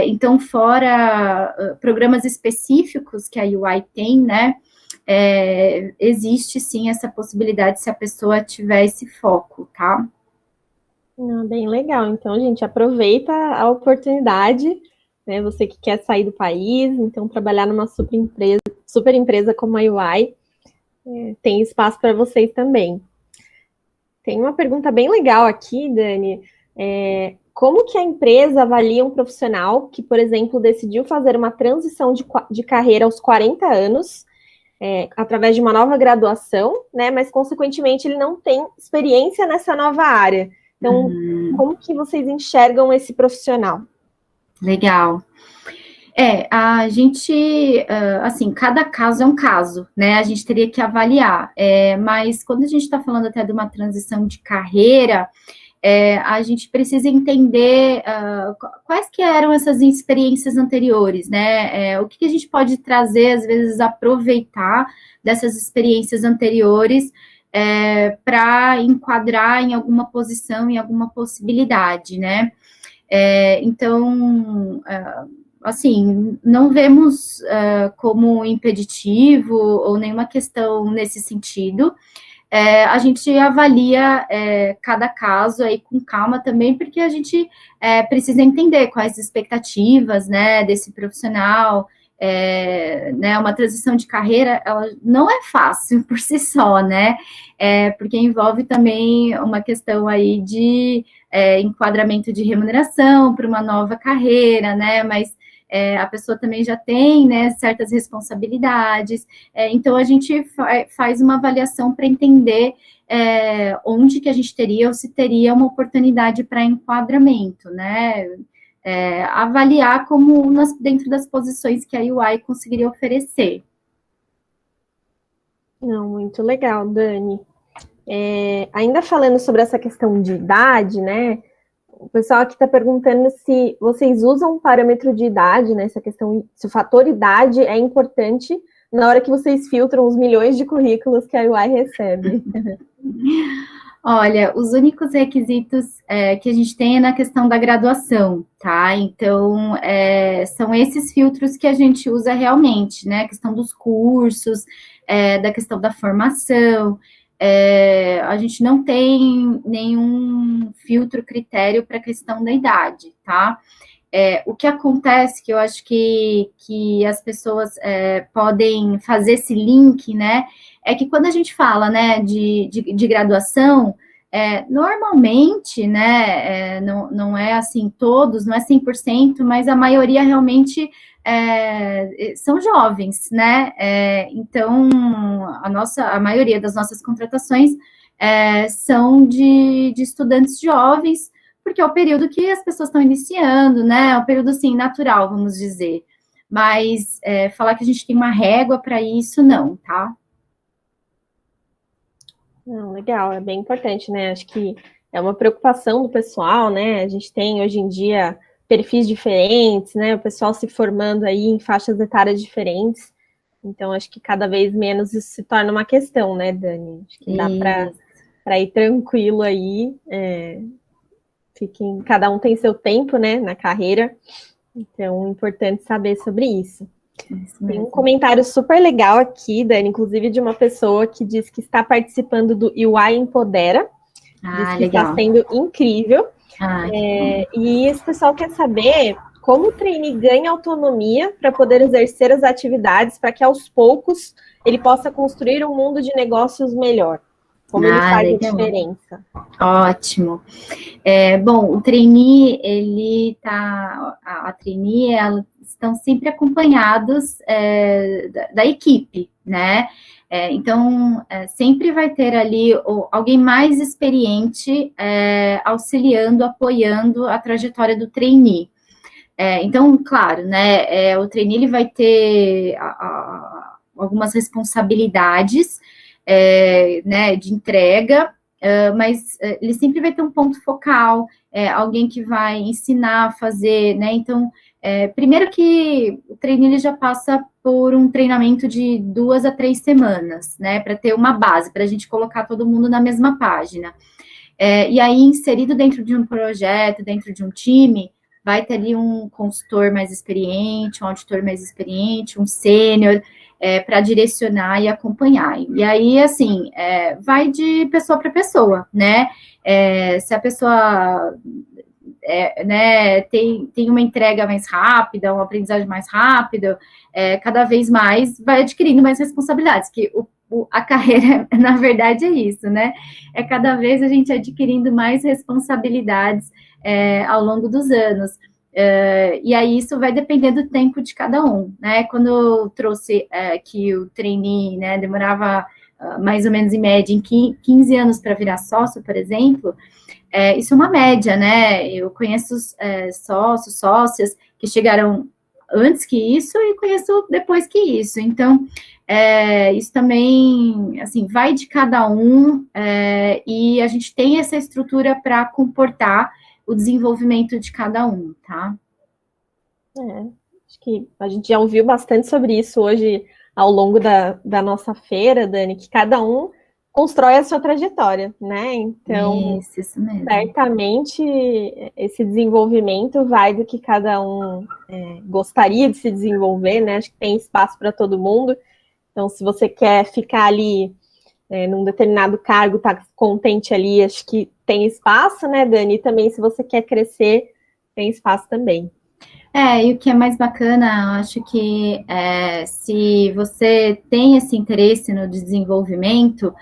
Então, fora programas específicos que a UI tem, né, existe sim essa possibilidade se a pessoa tiver esse foco, tá? Bem legal. Então, gente, aproveita a oportunidade, né? Você que quer sair do país, então trabalhar numa super empresa como a UI, tem espaço para vocês também. Tem uma pergunta bem legal aqui, Dani. Como que a empresa avalia um profissional que, por exemplo, decidiu fazer uma transição de carreira aos 40 anos, através de uma nova graduação, né? Mas, consequentemente, ele não tem experiência nessa nova área. Então, como que vocês enxergam esse profissional? Legal. A gente, assim, cada caso é um caso, né? A gente teria que avaliar. Mas quando a gente está falando até de uma transição de carreira, a gente precisa entender quais que eram essas experiências anteriores, né? O que a gente pode trazer, às vezes, aproveitar dessas experiências anteriores para enquadrar em alguma posição, em alguma possibilidade, né? Então, assim, não vemos como impeditivo ou nenhuma questão nesse sentido. A gente avalia cada caso aí com calma também, porque a gente precisa entender quais expectativas, né, desse profissional. Né, uma transição de carreira, ela não é fácil por si só, né, porque envolve também uma questão aí de enquadramento de remuneração para uma nova carreira, né, mas a pessoa também já tem, né, certas responsabilidades, então a gente faz uma avaliação para entender onde que a gente teria ou se teria uma oportunidade para enquadramento, né, avaliar como dentro das posições que a UI conseguiria oferecer. Não, muito legal, Dani. Ainda falando sobre essa questão de idade, né? O pessoal aqui está perguntando se vocês usam um parâmetro de idade, né? Essa questão, se o fator idade é importante na hora que vocês filtram os milhões de currículos que a UI recebe. Olha, os únicos requisitos que a gente tem é na questão da graduação, tá? Então, são esses filtros que a gente usa realmente, né? A questão dos cursos, da questão da formação. A gente não tem nenhum filtro, critério para a questão da idade, tá? O que acontece, que eu acho que as pessoas podem fazer esse link, né, é que quando a gente fala, né, de graduação, normalmente, né, não é assim todos, não é 100%, mas a maioria realmente são jovens, né, então a maioria das nossas contratações são de estudantes jovens, porque é o período que as pessoas estão iniciando, né? É um período, assim, natural, vamos dizer. Mas falar que a gente tem uma régua para isso, não, tá? Não, legal, é bem importante, né? Acho que é uma preocupação do pessoal, né? A gente tem, hoje em dia, perfis diferentes, né? O pessoal se formando aí em faixas etárias diferentes. Então, acho que cada vez menos isso se torna uma questão, né, Dani? Acho que dá para ir tranquilo aí, cada um tem seu tempo, né, na carreira, então é importante saber sobre isso. Tem um comentário super legal aqui, Dani, inclusive de uma pessoa que diz que está participando do UI Empodera, diz que legal. está sendo incrível, e esse pessoal quer saber como o trainee ganha autonomia para poder exercer as atividades para que aos poucos ele possa construir um mundo de negócios melhor. Como ele faz legal. a diferença. Ótimo. Bom, o trainee, a trainee, elas estão sempre acompanhados da equipe, né? Então, sempre vai ter ali alguém mais experiente auxiliando, apoiando a trajetória do trainee. Então, claro, né, o trainee ele vai ter algumas responsabilidades, né, de entrega, mas ele sempre vai ter um ponto focal, alguém que vai ensinar a fazer, né? Então, primeiro que o trainee ele já passa por um treinamento de 2 a 3 semanas, né, para ter uma base, para a gente colocar todo mundo na mesma página. E aí, inserido dentro de um projeto, dentro de um time, vai ter ali um consultor mais experiente, um auditor mais experiente, um sênior, para direcionar e acompanhar. E aí, assim, vai de pessoa para pessoa, né? Se a pessoa né, tem uma entrega mais rápida, uma aprendizagem mais rápida, cada vez mais vai adquirindo mais responsabilidades, que a carreira, na verdade, é isso, né? Cada vez a gente adquirindo mais responsabilidades ao longo dos anos. E aí isso vai depender do tempo de cada um, né? Quando eu trouxe que o trainee, né, demorava mais ou menos em média em 15 anos para virar sócio, por exemplo, isso é uma média, né? Eu conheço sócios, sócias que chegaram antes que isso e conheço depois que isso. Então, isso também, assim, vai de cada um e a gente tem essa estrutura para comportar o desenvolvimento de cada um, tá? Acho que a gente já ouviu bastante sobre isso hoje ao longo da nossa feira, Dani, que cada um constrói a sua trajetória, né? Então, isso mesmo. Certamente esse desenvolvimento vai do que cada um gostaria de se desenvolver, né? Acho que tem espaço para todo mundo. Então, se você quer ficar ali num determinado cargo, tá contente ali, acho que tem espaço, né, Dani? E também, se você quer crescer, tem espaço também. E o que é mais bacana, eu acho que se você tem esse interesse no desenvolvimento,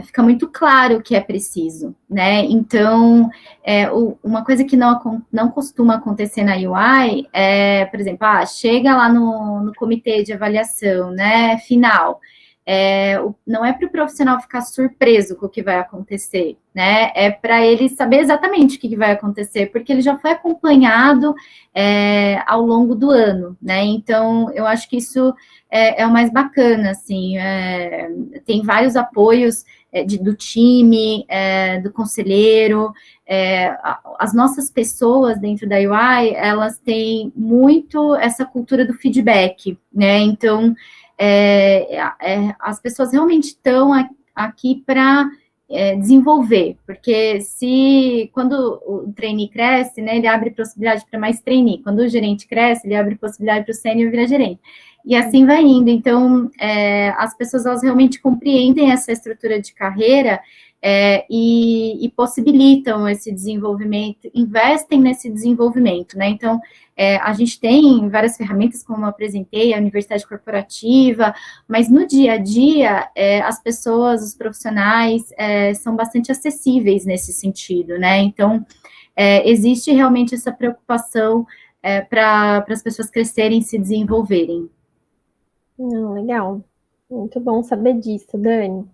fica muito claro o que é preciso, né? Então, uma coisa que não costuma acontecer na UI por exemplo, chega lá no comitê de avaliação, né, final. Não é para o profissional ficar surpreso com o que vai acontecer, né? É para ele saber exatamente o que vai acontecer, porque ele já foi acompanhado ao longo do ano, né? Então, eu acho que isso é o mais bacana, assim. Tem vários apoios do time, do conselheiro. As nossas pessoas dentro da UI, elas têm muito essa cultura do feedback, né? Então, as pessoas realmente estão aqui para desenvolver, porque quando o trainee cresce, né, ele abre possibilidade para mais trainee, quando o gerente cresce, ele abre possibilidade para o sênior virar gerente, e assim vai indo. Então, as pessoas, elas realmente compreendem essa estrutura de carreira e possibilitam esse desenvolvimento, investem nesse desenvolvimento, né? Então, a gente tem várias ferramentas, como eu apresentei, a universidade corporativa, mas no dia a dia, as pessoas, os profissionais, são bastante acessíveis nesse sentido, né? Então, existe realmente essa preocupação para as pessoas crescerem e se desenvolverem. Legal. Muito bom saber disso, Dani.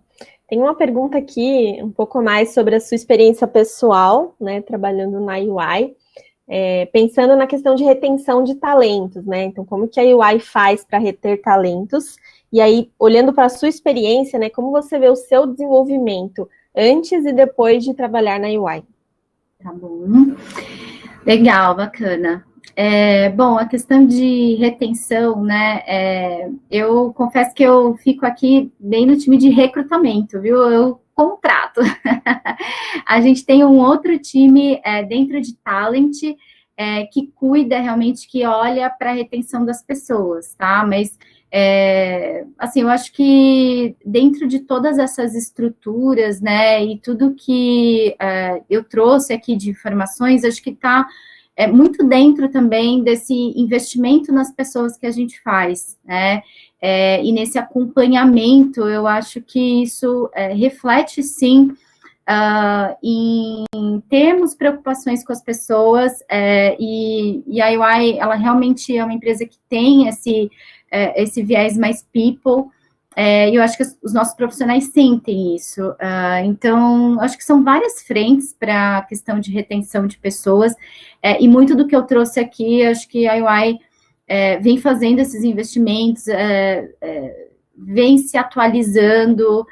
Tem uma pergunta aqui, um pouco mais sobre a sua experiência pessoal, né, trabalhando na UI, pensando na questão de retenção de talentos, né, então como que a UI faz para reter talentos, e aí, olhando para a sua experiência, né, como você vê o seu desenvolvimento antes e depois de trabalhar na UI? Tá bom. Legal, bacana. Bom, a questão de retenção, né, eu confesso que eu fico aqui bem no time de recrutamento, viu? Eu contrato. A gente tem um outro time dentro de Talent que cuida realmente, que olha para a retenção das pessoas, tá? Mas, assim, eu acho que dentro de todas essas estruturas, né, e tudo que eu trouxe aqui de informações, acho que está muito dentro também desse investimento nas pessoas que a gente faz, né? E nesse acompanhamento, eu acho que isso reflete, sim, em termos preocupações com as pessoas, e a UI, ela realmente é uma empresa que tem esse viés mais people, e eu acho que os nossos profissionais sentem isso. Então, acho que são várias frentes para a questão de retenção de pessoas, e muito do que eu trouxe aqui, acho que a UI vem fazendo esses investimentos, vem se atualizando,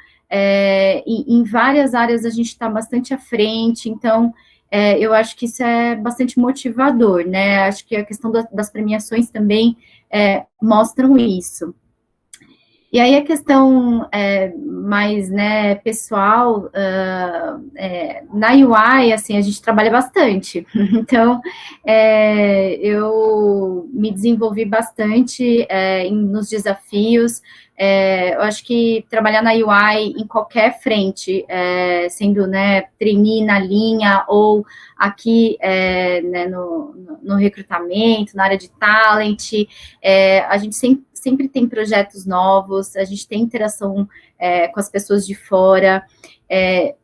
em várias áreas a gente está bastante à frente, então eu acho que isso é bastante motivador, né? Acho que a questão das premiações também mostram isso. E aí a questão mais, né, pessoal, na UI, assim, a gente trabalha bastante, então eu me desenvolvi bastante nos desafios. Eu acho que trabalhar na UI em qualquer frente, sendo, né, trainee na linha ou aqui, né, no recrutamento, na área de talent, a gente sempre tem projetos novos, a gente tem interação com as pessoas de fora,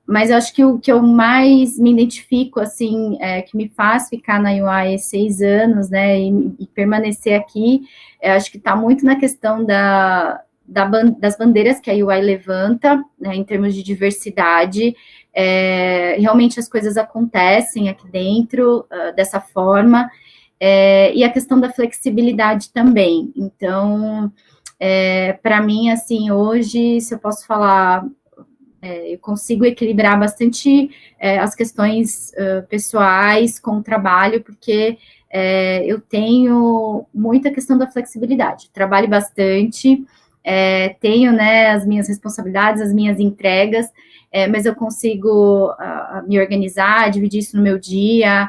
mas eu acho que o que eu mais me identifico, assim, que me faz ficar na UI 6 anos, né, e permanecer aqui, eu acho que está muito na questão das bandeiras que a UI levanta, né, em termos de diversidade. Realmente as coisas acontecem aqui dentro dessa forma, e a questão da flexibilidade também. Então, para mim, assim, hoje, se eu posso falar, eu consigo equilibrar bastante as questões pessoais com o trabalho, porque eu tenho muita questão da flexibilidade. Trabalho bastante, tenho, né, as minhas responsabilidades, as minhas entregas, mas eu consigo me organizar, dividir isso no meu dia,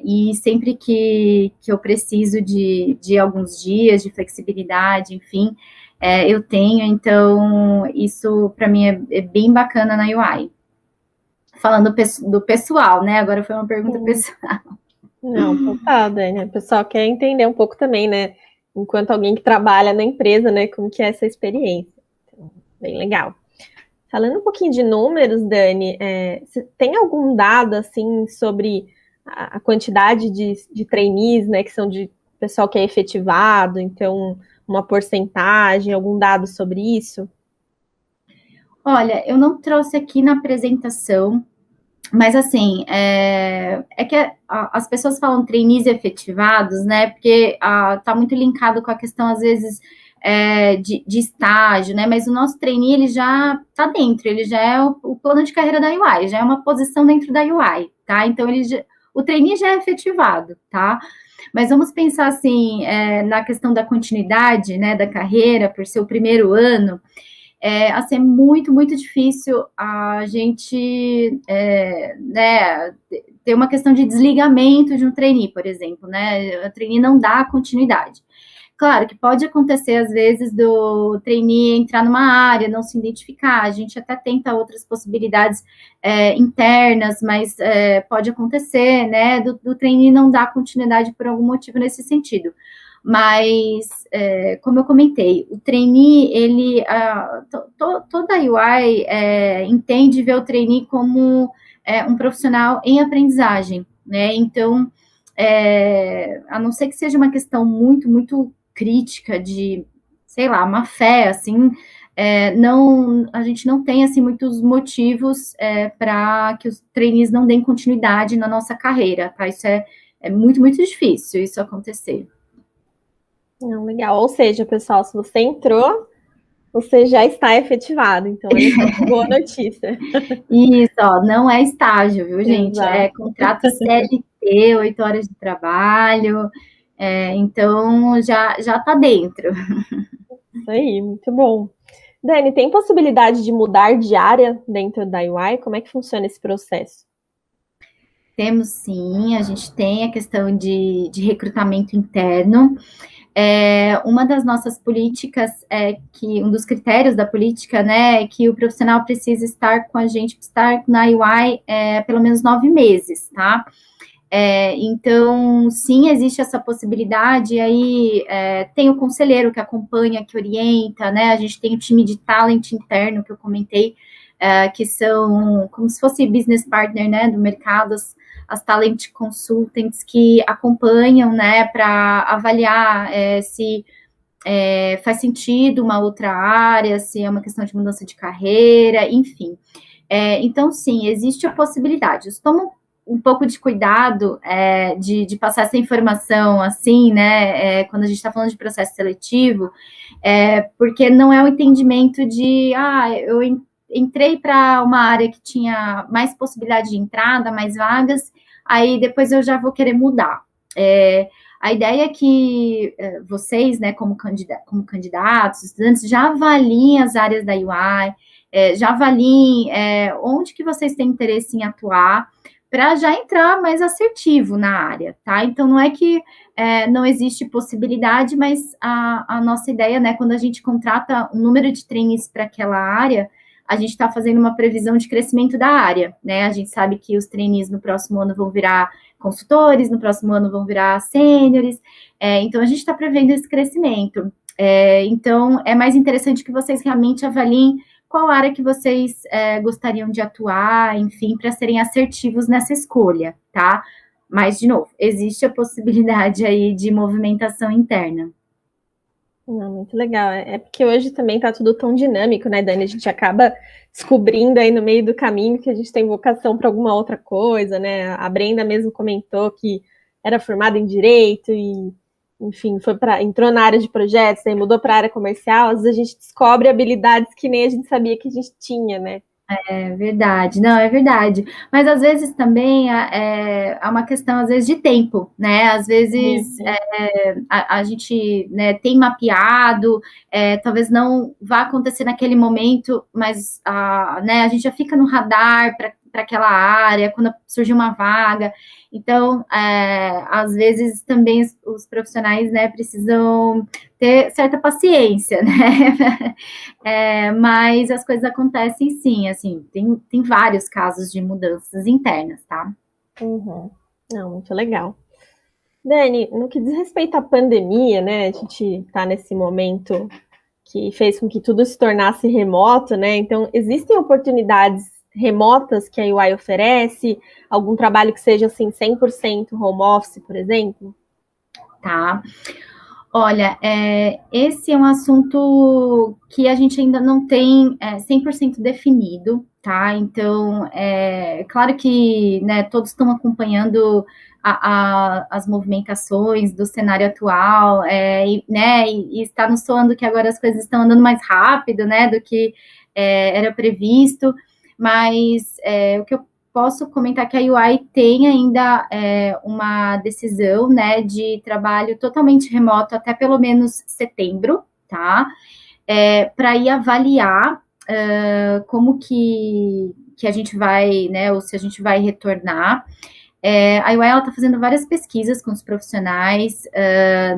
e sempre que eu preciso de alguns dias de flexibilidade, enfim, eu tenho. Então isso para mim é bem bacana na UI. Falando do pessoal, né? Agora foi uma pergunta pessoal. Não, total, Dani. O pessoal quer entender um pouco também, né? Enquanto alguém que trabalha na empresa, né? Como que é essa experiência. Então, bem legal. Falando um pouquinho de números, Dani, você tem algum dado, assim, sobre a quantidade de trainees, né? Que são de pessoal que é efetivado, então, uma porcentagem, algum dado sobre isso? Olha, eu não trouxe aqui na apresentação, mas assim, que as pessoas falam trainees efetivados, né? Porque tá muito linkado com a questão, às vezes, de estágio, né? Mas o nosso trainee, ele já tá dentro, ele já é o plano de carreira da UI, já é uma posição dentro da UI, tá? Então, o trainee já é efetivado, tá? Mas vamos pensar, assim, na questão da continuidade, né, da carreira, por ser o primeiro ano, assim, é muito, muito difícil a gente, né, ter uma questão de desligamento de um trainee, por exemplo, né, o trainee não dá continuidade. Claro que pode acontecer, às vezes, do trainee entrar numa área, não se identificar, a gente até tenta outras possibilidades internas, mas pode acontecer, né, do trainee não dar continuidade por algum motivo nesse sentido. Mas, como eu comentei, o trainee, ele, toda a UI entende ver o trainee como um profissional em aprendizagem, né? Então, a não ser que seja uma questão muito, muito crítica de, sei lá, má fé, assim, a gente não tem, assim, muitos motivos para que os trainees não deem continuidade na nossa carreira, tá? Isso é muito, muito difícil isso acontecer. Não, legal. Ou seja, pessoal, se você entrou, você já está efetivado. Então, olha só, boa notícia. Isso, ó, não é estágio, viu, gente? Exato. É contrato CLT, 8 horas de trabalho. Então, já está dentro. Isso aí, muito bom. Dani, tem possibilidade de mudar de área dentro da UI? Como é que funciona esse processo? Temos sim, a gente tem a questão de recrutamento interno. Uma das nossas políticas que um dos critérios da política, né, é que o profissional precisa estar com a gente, estar na UI pelo menos 9 meses, tá? Então, sim, existe essa possibilidade, aí tem o conselheiro que acompanha, que orienta, né, a gente tem o time de talent interno, que eu comentei, que são como se fosse business partner, né, do mercado, as talent consultants que acompanham, né, para avaliar se faz sentido uma outra área, se é uma questão de mudança de carreira, enfim. Então, sim, existe a possibilidade. Toma um pouco de cuidado de passar essa informação assim, né, quando a gente está falando de processo seletivo, porque não é o entendimento de, eu entrei para uma área que tinha mais possibilidade de entrada, mais vagas, aí depois eu já vou querer mudar. A ideia é que vocês, né, como candidatos, estudantes, já avaliem as áreas da UI, já avaliem onde que vocês têm interesse em atuar, para já entrar mais assertivo na área, tá? Então, não é que não existe possibilidade, mas a nossa ideia, né, quando a gente contrata um número de trainees para aquela área, a gente está fazendo uma previsão de crescimento da área, né? A gente sabe que os trainees no próximo ano vão virar consultores, no próximo ano vão virar sêniores, então a gente está prevendo esse crescimento. Então, é mais interessante que vocês realmente avaliem qual área que vocês gostariam de atuar, enfim, para serem assertivos nessa escolha, tá? Mas, de novo, existe a possibilidade aí de movimentação interna. Muito legal. Porque hoje também tá tudo tão dinâmico, né, Dani? A gente acaba descobrindo aí no meio do caminho que a gente tem vocação para alguma outra coisa, né? A Brenda mesmo comentou que era formada em Direito e, enfim, entrou na área de projetos, aí mudou para a área comercial. Às vezes a gente descobre habilidades que nem a gente sabia que a gente tinha, né? É verdade, não, é verdade. Mas às vezes também é uma questão, às vezes, de tempo, né? Às vezes a gente, né, tem mapeado, talvez não vá acontecer naquele momento, mas né, a gente já fica no radar para aquela área, quando surge uma vaga. Então, às vezes também os profissionais, né, precisam ter certa paciência, né? Mas as coisas acontecem sim, assim, tem vários casos de mudanças internas, tá? Uhum. Não, muito legal. Dani, no que diz respeito à pandemia, né, a gente está nesse momento que fez com que tudo se tornasse remoto, né, então existem oportunidades remotas que a UI oferece? Algum trabalho que seja, assim, 100% home office, por exemplo? Tá. Olha, esse é um assunto que a gente ainda não tem 100% definido, tá? Então, claro que, né, todos estão acompanhando as movimentações do cenário atual, e está nos soando que agora as coisas estão andando mais rápido, né, do que era previsto, mas o que eu posso comentar que a UI tem ainda uma decisão, né, de trabalho totalmente remoto até pelo menos setembro, tá? Para ir avaliar como que a gente vai, né, ou se a gente vai retornar. A UI está fazendo várias pesquisas com os profissionais,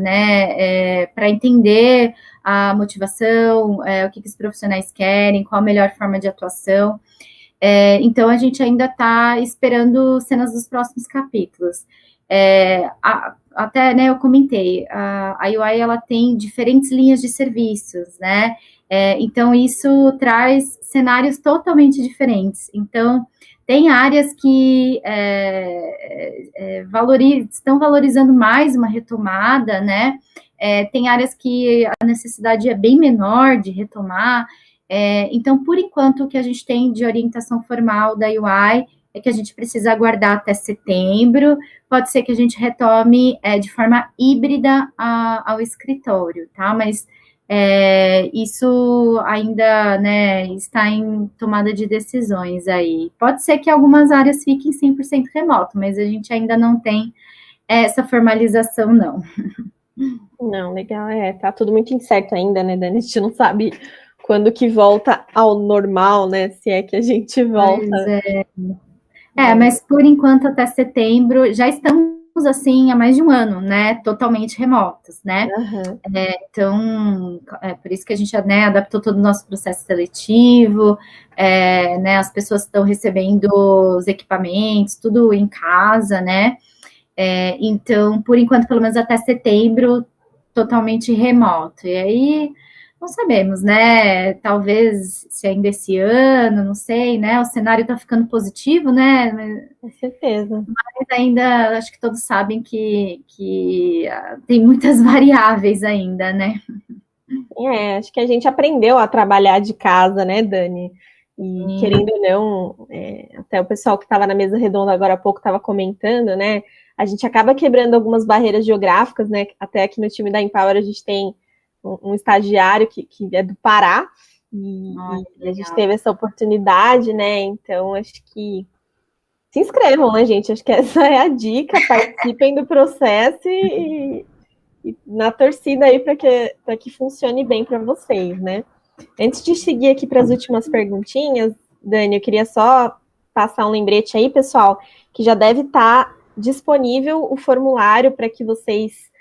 né, para entender a motivação, o que os profissionais querem, qual a melhor forma de atuação. Então, a gente ainda está esperando cenas dos próximos capítulos. Até, né, eu comentei, a UI, ela tem diferentes linhas de serviços, né? Então, isso traz cenários totalmente diferentes. Então, tem áreas que estão valorizando mais uma retomada, né? Tem áreas que a necessidade é bem menor de retomar. Então, por enquanto, o que a gente tem de orientação formal da UI é que a gente precisa aguardar até setembro. Pode ser que a gente retome de forma híbrida ao escritório, tá? Mas isso ainda, né, está em tomada de decisões aí. Pode ser que algumas áreas fiquem 100% remoto, mas a gente ainda não tem essa formalização, não. Não, legal, tá tudo muito incerto ainda, né, Dani? A gente não sabe quando que volta ao normal, né? Se é que a gente volta. Mas por enquanto até setembro já estamos assim há mais de um ano, né? Totalmente remotos, né? Uhum. Então, por isso que a gente, né, adaptou todo o nosso processo seletivo, né? As pessoas estão recebendo os equipamentos, tudo em casa, né? Então, por enquanto, pelo menos até setembro, totalmente remoto. E aí, não sabemos, né? Talvez se ainda esse ano, não sei, né? O cenário está ficando positivo, né? Com certeza. Mas ainda, acho que todos sabem que tem muitas variáveis ainda, né? Acho que a gente aprendeu a trabalhar de casa, né, Dani? E querendo ou não, até o pessoal que estava na mesa redonda agora há pouco estava comentando, né? A gente acaba quebrando algumas barreiras geográficas, né? Até aqui no time da Empower a gente tem um estagiário que é do Pará e a gente teve essa oportunidade, né? Então acho que se inscrevam, né, gente? Acho que essa é a dica, participem do processo e na torcida aí para que funcione bem para vocês, né? Antes de seguir aqui para as últimas perguntinhas, Dani, eu queria só passar um lembrete aí, pessoal, que já deve estar disponível o formulário para que vocês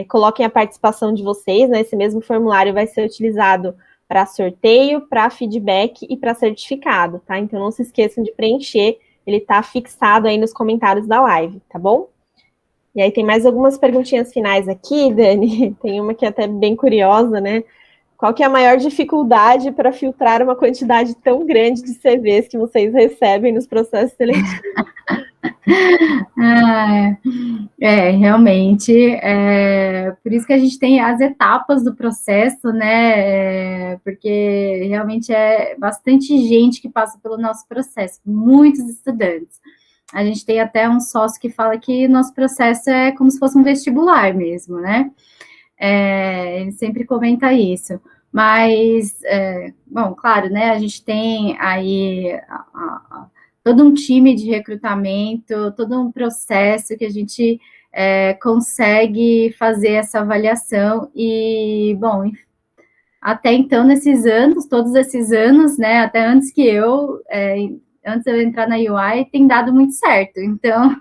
coloquem a participação de vocês, né? Esse mesmo formulário vai ser utilizado para sorteio, para feedback e para certificado, tá? Então não se esqueçam de preencher, ele está fixado aí nos comentários da live, tá bom? E aí tem mais algumas perguntinhas finais aqui, Dani. Tem uma que é até bem curiosa, né? Qual que é a maior dificuldade para filtrar uma quantidade tão grande de CVs que vocês recebem nos processos seletivos? Realmente, por isso que a gente tem as etapas do processo, né, porque realmente é bastante gente que passa pelo nosso processo, muitos estudantes. A gente tem até um sócio que fala que nosso processo é como se fosse um vestibular mesmo, né, ele sempre comenta isso. Mas, bom, claro, né, a gente tem aí todo um time de recrutamento, todo um processo que a gente consegue fazer essa avaliação e, bom, até então, nesses anos, todos esses anos, né, até antes de eu entrar na UI, tem dado muito certo, então...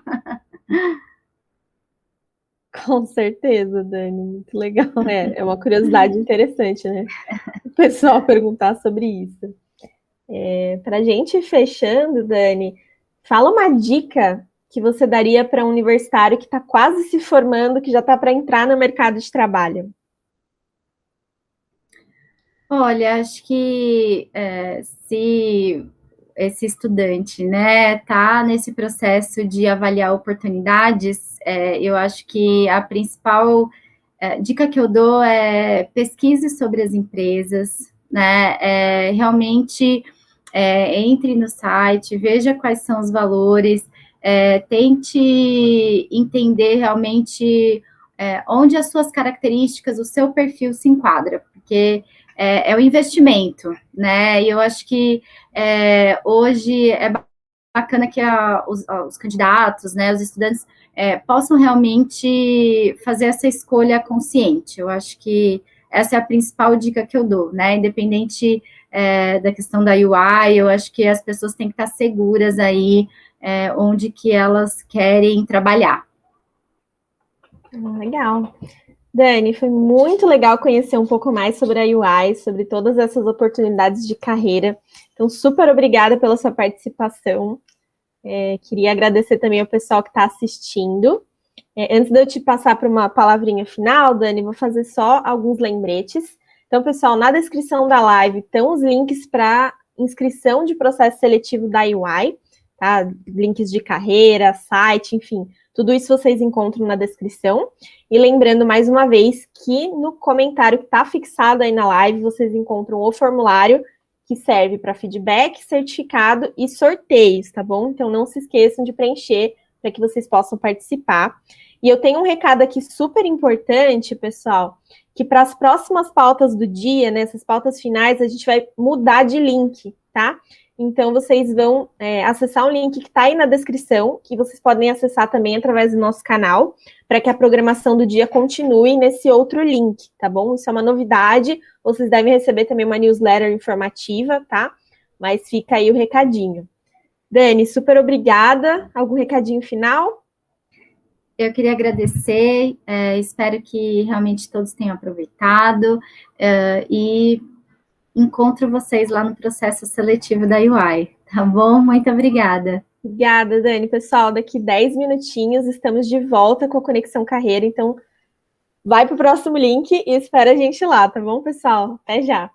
Com certeza, Dani, muito legal. É uma curiosidade interessante, né? O pessoal perguntar sobre isso. Para a gente ir fechando, Dani, fala uma dica que você daria para um universitário que está quase se formando, que já está para entrar no mercado de trabalho. Olha, acho que se esse estudante, né, tá nesse processo de avaliar oportunidades, eu acho que a principal dica que eu dou é pesquise sobre as empresas, né, realmente entre no site, veja quais são os valores, tente entender realmente onde as suas características, o seu perfil se enquadra, porque é um investimento, né? E eu acho que hoje é bacana que os candidatos, né, os estudantes possam realmente fazer essa escolha consciente. Eu acho que essa é a principal dica que eu dou, né? Independente da questão da UI, eu acho que as pessoas têm que estar seguras aí onde que elas querem trabalhar. Legal. Dani, foi muito legal conhecer um pouco mais sobre a UI, sobre todas essas oportunidades de carreira. Então, super obrigada pela sua participação. Queria agradecer também ao pessoal que está assistindo. Antes de eu te passar para uma palavrinha final, Dani, vou fazer só alguns lembretes. Então, pessoal, na descrição da live estão os links para inscrição de processo seletivo da UI, tá? Links de carreira, site, enfim, tudo isso vocês encontram na descrição. E lembrando mais uma vez que no comentário que está fixado aí na live, vocês encontram o formulário que serve para feedback, certificado e sorteios, tá bom? Então não se esqueçam de preencher para que vocês possam participar. E eu tenho um recado aqui super importante, pessoal, que para as próximas pautas do dia, né, essas pautas finais, a gente vai mudar de link, tá? Então, vocês vão acessar um link que está aí na descrição, que vocês podem acessar também através do nosso canal, para que a programação do dia continue nesse outro link, tá bom? Isso é uma novidade, vocês devem receber também uma newsletter informativa, tá? Mas fica aí o recadinho. Dani, super obrigada. Algum recadinho final? Eu queria agradecer, espero que realmente todos tenham aproveitado e encontro vocês lá no processo seletivo da UI, tá bom? Muito obrigada. Obrigada, Dani. Pessoal, daqui 10 minutinhos estamos de volta com a Conexão Carreira, então vai para o próximo link e espera a gente lá, tá bom, pessoal? Até já!